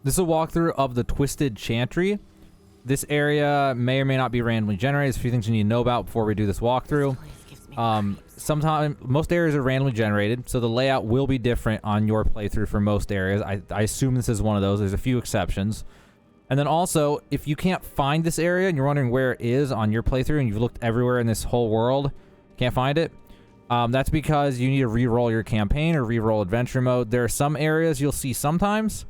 This is a walkthrough of the Twisted Chantry. This area may or may not be randomly generated. There's a few things you need to know about before we do this walkthrough. Sometimes most areas are randomly generated, so the layout will be different on your playthrough for most areas. I assume this is one of those. There's a few exceptions. And then also, if you can't find this area and you're wondering where it is on your playthrough and you've looked everywhere in this whole world, can't find it, that's because you need to re-roll your campaign or re-roll adventure mode. There are some areas you'll see sometimes.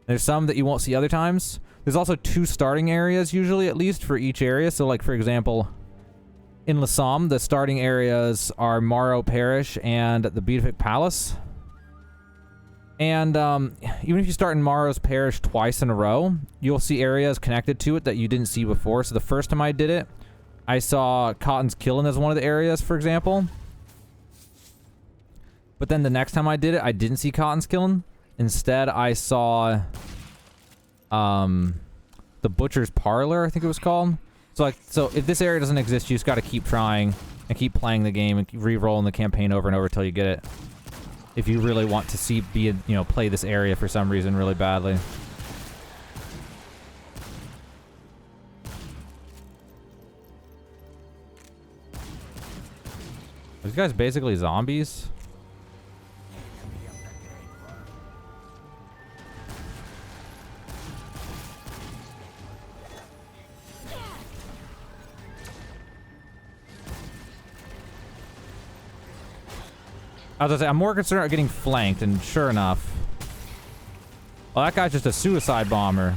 There's some that you won't see other times. There's also 2 starting areas, usually, at least, for each area. So, like, for example, in Losmn, the starting areas are Morrow Parish and the Beatific Palace. And even if you start in Morrow's Parish twice in a row, you'll see areas connected to it that you didn't see before. So the first time I did it, I saw Cotton's Killing as one of the areas, for example. But then the next time I did it, I didn't see Cotton's Killing. Instead, I saw the Butcher's Parlor, I think it was called. So if this area doesn't exist, you just got to keep trying and keep playing the game and keep re-rolling the campaign over and over until you get it. If you really want to play this area for some reason really badly. Are these guys basically zombies? I was gonna say, I'm more concerned about getting flanked, and sure enough. Well, that guy's just a suicide bomber.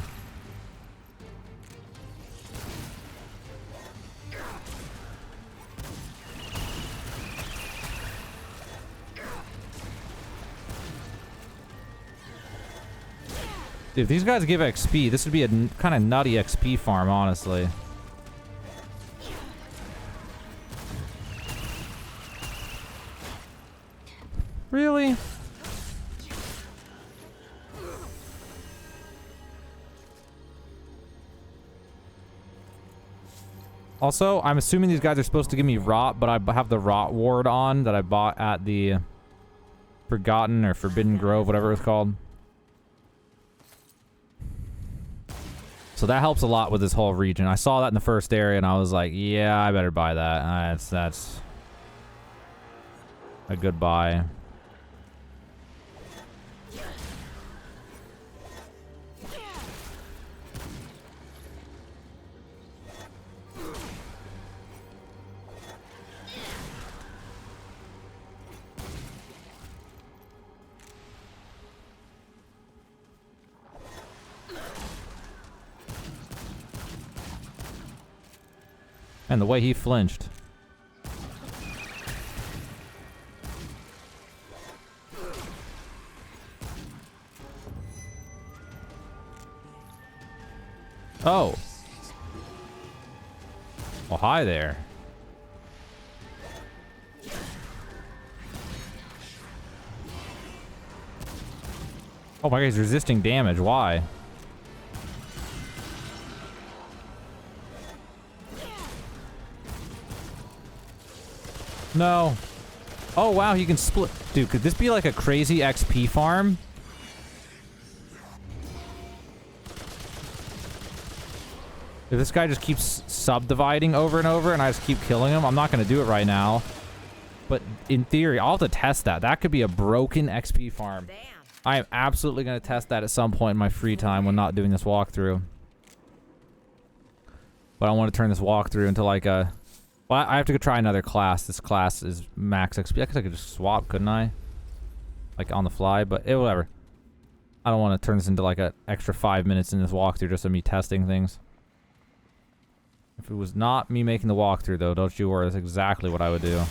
Dude, if these guys give XP, this would be a kind of nutty XP farm, honestly. Really? Also, I'm assuming these guys are supposed to give me rot, but I have the rot ward on that I bought at the Forgotten or Forbidden Grove, whatever it's called. So that helps a lot with this whole region. I saw that in the first area and I was like, yeah, I better buy that. That's a good buy. And the way he flinched. Oh. Well, hi there. Oh my god, he's resisting damage. Why? No. Oh, wow, he can split. Dude, could this be like a crazy XP farm? If this guy just keeps subdividing over and over and I just keep killing him, I'm not going to do it right now. But in theory, I'll have to test that. That could be a broken XP farm. Damn. I am absolutely going to test that at some point in my free time when not doing this walkthrough. But I want to turn this walkthrough into like a... Well, I have to go try another class. This class is max XP. I guess I could just swap, couldn't I? Like on the fly, but whatever. I don't want to turn this into like an extra 5 minutes in this walkthrough just of me testing things. If it was not me making the walkthrough, though, don't you worry. That's exactly what I would do.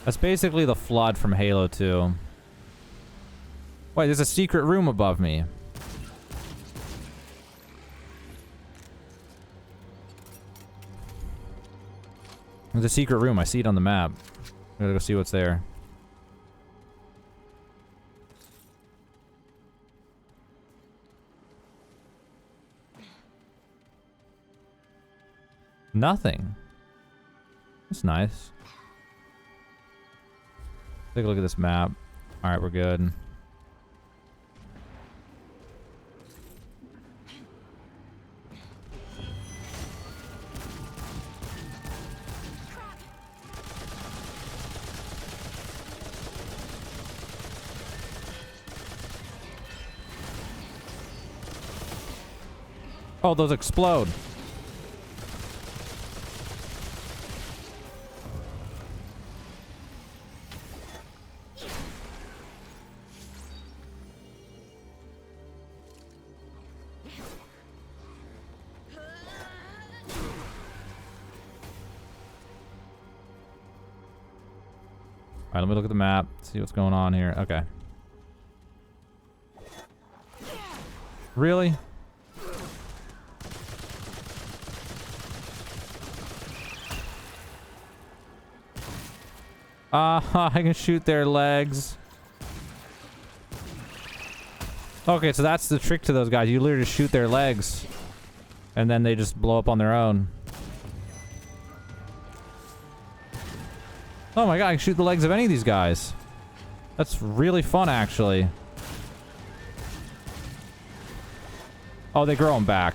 That's basically the Flood from Halo 2. Wait, there's a secret room above me. There's a secret room. I see it on the map. I gotta go see what's there. Nothing. That's nice. Take a look at this map. All right, we're good. Oh, those explode. All right, let me look at the map, see what's going on here. Okay. Really? I can shoot their legs. Okay, so that's the trick to those guys. You literally just shoot their legs, and then they just blow up on their own. Oh my god, I can shoot the legs of any of these guys. That's really fun, actually. Oh, they grow them back.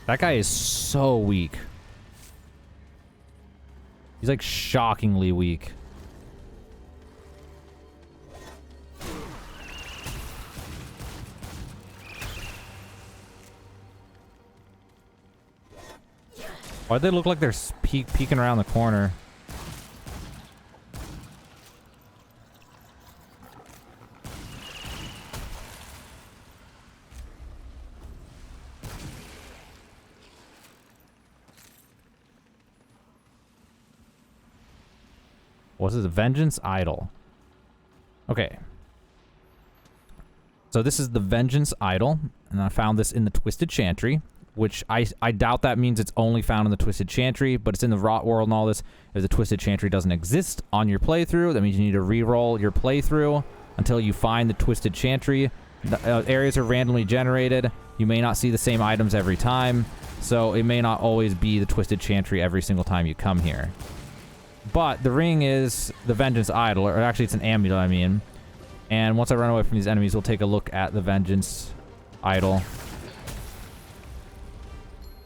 That guy is so weak. He's like shockingly weak. Why'd they look like they're peeking around the corner? What's this? Vengeance Idol. Okay. So this is the Vengeance Idol, and I found this in the Twisted Chantry, which I doubt that means it's only found in the Twisted Chantry, but it's in the Rot World and all this. If the Twisted Chantry doesn't exist on your playthrough, that means you need to re-roll your playthrough until you find the Twisted Chantry. The areas are randomly generated. You may not see the same items every time, so it may not always be the Twisted Chantry every single time you come here. But the ring is the Vengeance Idol, or actually it's an amulet, I mean. And once I run away from these enemies, we'll take a look at the Vengeance Idol.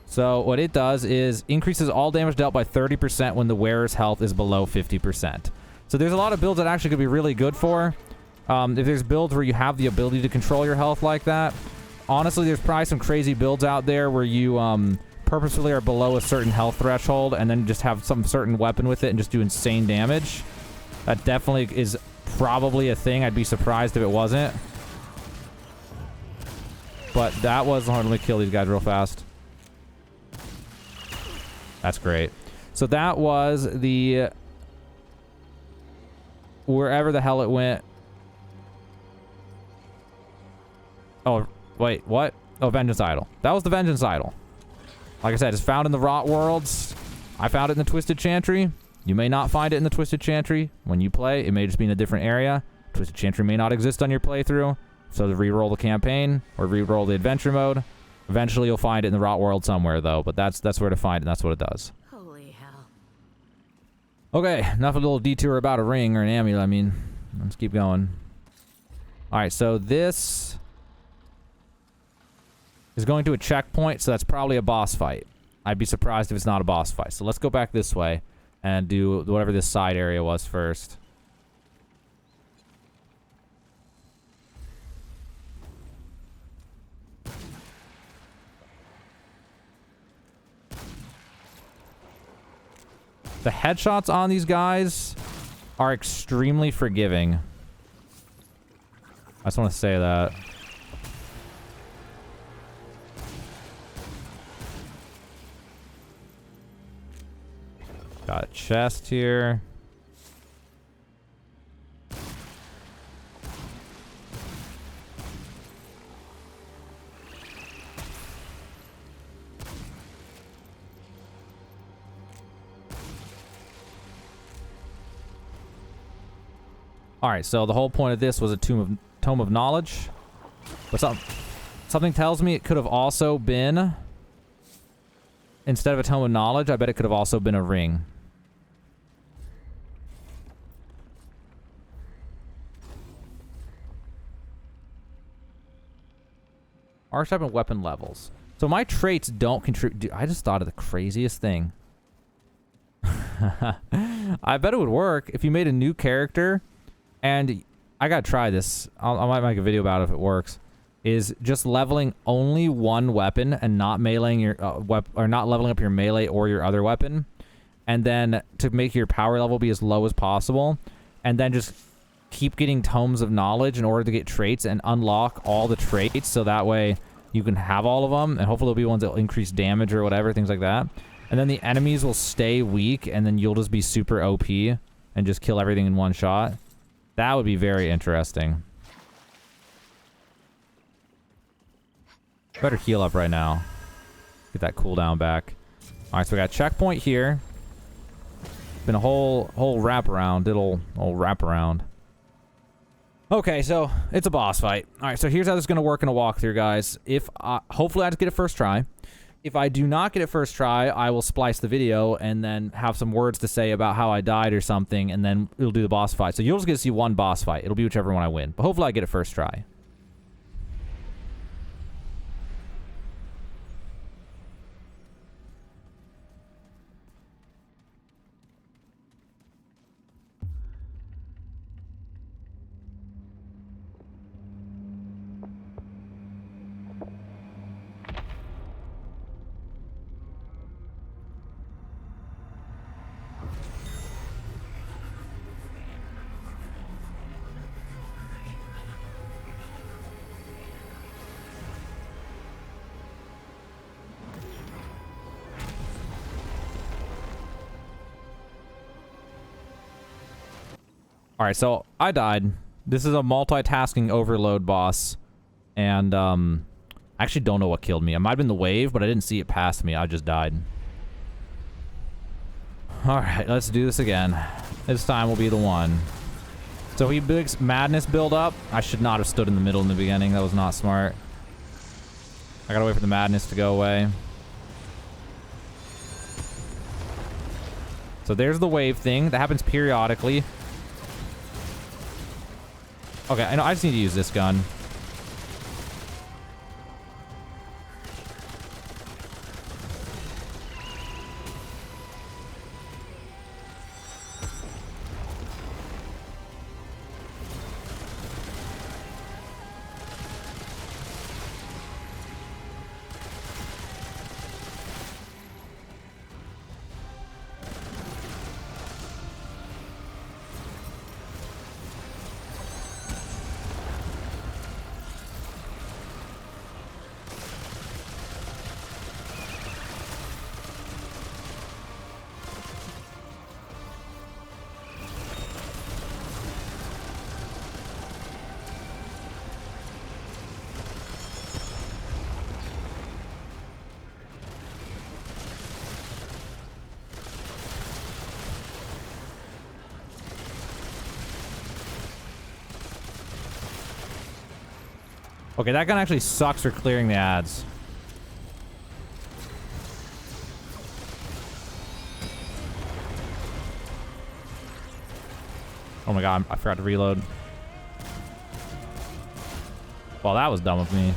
So what it does is increases all damage dealt by 30% when the wearer's health is below 50%. So there's a lot of builds that actually could be really good for. If there's builds where you have the ability to control your health like that. Honestly, there's probably some crazy builds out there where you purposefully are below a certain health threshold and then just have some certain weapon with it and just do insane damage. That definitely is probably a thing. I'd be surprised if it wasn't. But that was hard. Let me kill these guys real fast. That's great. So that was the... wherever the hell it went. Oh, wait, what? Oh, Vengeance Idol. That was the Vengeance Idol. Like I said, it's found in the Rot Worlds. I found it in the Twisted Chantry. You may not find it in the Twisted Chantry when you play. It may just be in a different area. Twisted Chantry may not exist on your playthrough. So to re-roll the campaign or re-roll the adventure mode. Eventually you'll find it in the Rot World somewhere, though. But that's where to find it, and that's what it does. Holy hell. Okay, enough of a little detour about a ring or an amulet. I mean, let's keep going. Alright, so this is going to a checkpoint, so that's probably a boss fight. I'd be surprised if it's not a boss fight. So let's go back this way and do whatever this side area was first. The headshots on these guys are extremely forgiving. I just want to say that. Got a chest here. All right, so the whole point of this was a tome of knowledge. But something tells me it could have also been, instead of a tome of knowledge, I bet it could have also been a ring. Archetype and weapon levels. So my traits don't contribute. I just thought of the craziest thing. I bet it would work if you made a new character, and I gotta try this. I might make a video about it if it works. Is just leveling only one weapon and not meleeing your or not leveling up your melee or your other weapon, and then to make your power level be as low as possible, and then just keep getting tomes of knowledge in order to get traits and unlock all the traits, so that way you can have all of them, and hopefully there'll be ones that will increase damage or whatever, things like that. And then the enemies will stay weak, and then you'll just be super OP and just kill everything in one shot. That would be very interesting. Better heal up right now. Get that cooldown back. Alright, so we got a checkpoint here. Been a whole wraparound, old wraparound. Okay, so it's a boss fight. Alright, so here's how this is going to work in a walkthrough, guys. Hopefully I just get it first try. If I do not get it first try, I will splice the video and then have some words to say about how I died or something, and then it'll do the boss fight. So you'll just get to see one boss fight. It'll be whichever one I win. But hopefully I get it first try. Alright, so I died. This is a multitasking overload boss. And, I actually don't know what killed me. It might have been the wave, but I didn't see it past me. I just died. Alright, let's do this again. This time will be the one. So he makes madness build up. I should not have stood in the middle in the beginning. That was not smart. I gotta wait for the madness to go away. So there's the wave thing. That happens periodically. Okay, I know. I just need to use this gun. Okay, that gun actually sucks for clearing the ads. Oh my god, I forgot to reload. Well, that was dumb of me.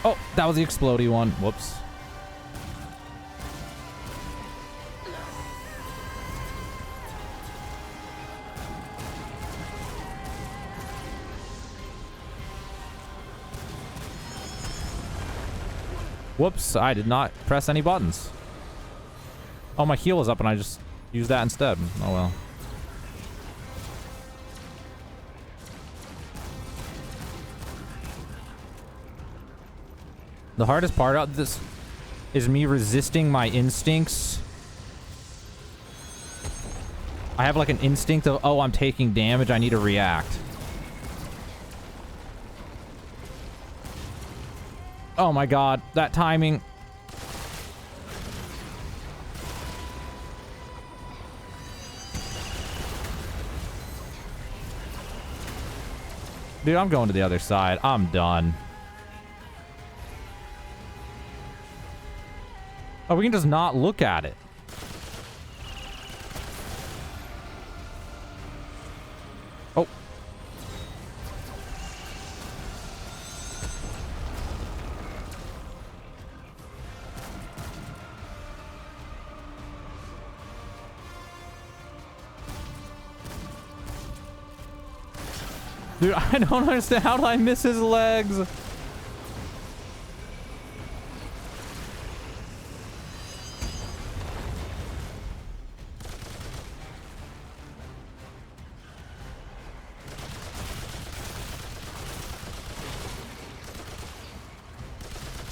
Oh, that was the explodey one. Whoops. Whoops, I did not press any buttons. Oh, my heal was up and I just used that instead. Oh well. The hardest part of this is me resisting my instincts. I have like an instinct of, oh, I'm taking damage, I need to react. Oh my god, that timing. Dude, I'm going to the other side. I'm done. Oh, we can just not look at it. Oh. Dude, I don't understand. How did I miss his legs?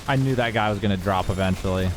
I knew that guy was going to drop eventually.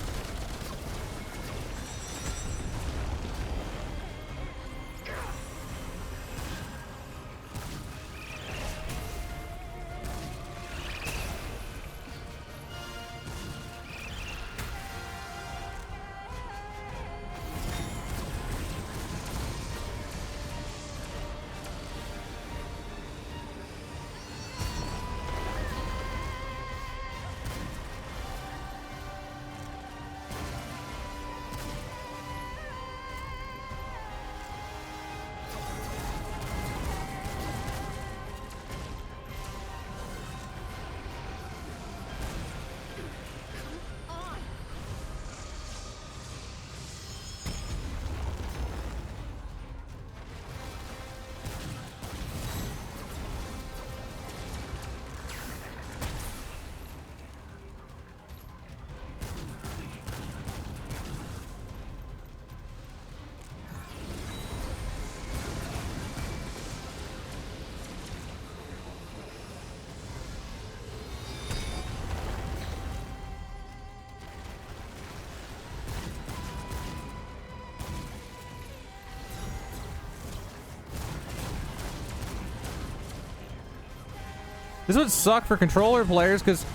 This would suck for controller players because,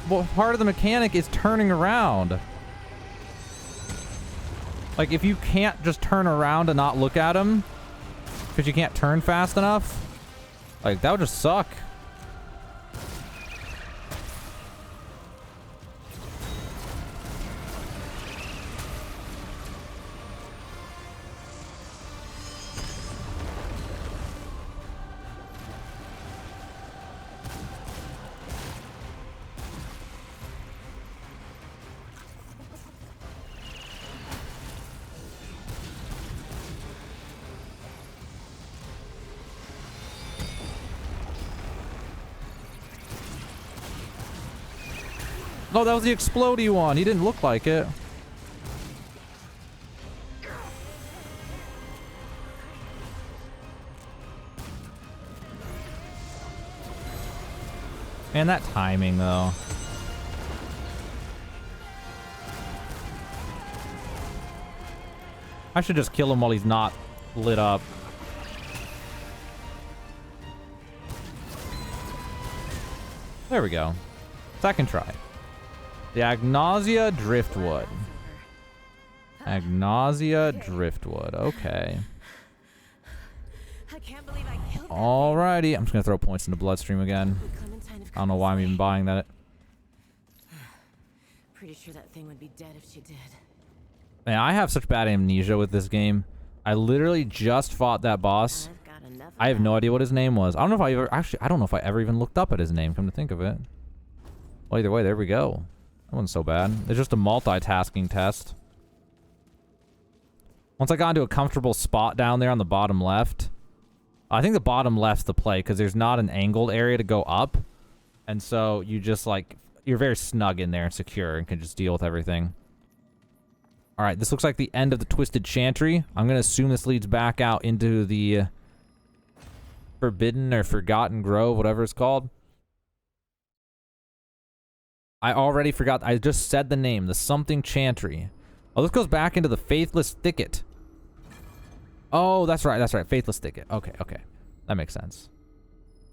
well, part of the mechanic is turning around. Like, if you can't just turn around and not look at him because you can't turn fast enough, like, that would just suck. No, that was the explodey one. He didn't look like it. Man, that timing, though. I should just kill him while he's not lit up. There we go. Second try. The Agnosia Driftwood. Agnosia Driftwood. Okay. Alrighty. I'm just going to throw points into Bloodstream again. I don't know why I'm even buying that. Pretty sure that thing would be dead if she did. Man, I have such bad amnesia with this game. I literally just fought that boss. I have no idea what his name was. I don't know if I ever... Actually, I don't know if I ever even looked up at his name, come to think of it. Well, either way, there we go. That wasn't so bad. It's just a multitasking test. Once I got into a comfortable spot down there on the bottom left, I think the bottom left's the play because there's not an angled area to go up. And so you just like, you're very snug in there and secure and can just deal with everything. All right, this looks like the end of the Twisted Chantry. I'm going to assume this leads back out into the Forbidden or Forgotten Grove, whatever it's called. I already forgot. I just said the name. The something Chantry. Oh, this goes back into the Faithless Thicket. Oh, that's right. That's right. Faithless Thicket. Okay, okay. That makes sense.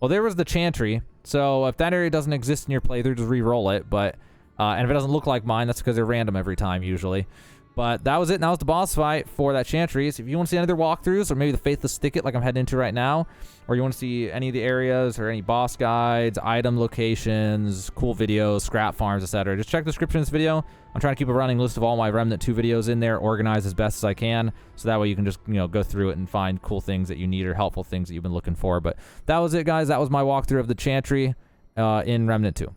Well, there was the chantry. So if that area doesn't exist in your playthrough, just re-roll it. But and if it doesn't look like mine, that's because they're random every time usually. But that was it. And that was the boss fight for that chantry. So if you want to see any other walkthroughs, or maybe the Faithless Thicket like I'm heading into right now, or you want to see any of the areas or any boss guides, item locations, cool videos, scrap farms, etc., just check the description of this video. I'm trying to keep a running list of all my Remnant 2 videos in there, organized as best as I can, so that way you can just, go through it and find cool things that you need or helpful things that you've been looking for. But that was it, guys. That was my walkthrough of the chantry in Remnant 2.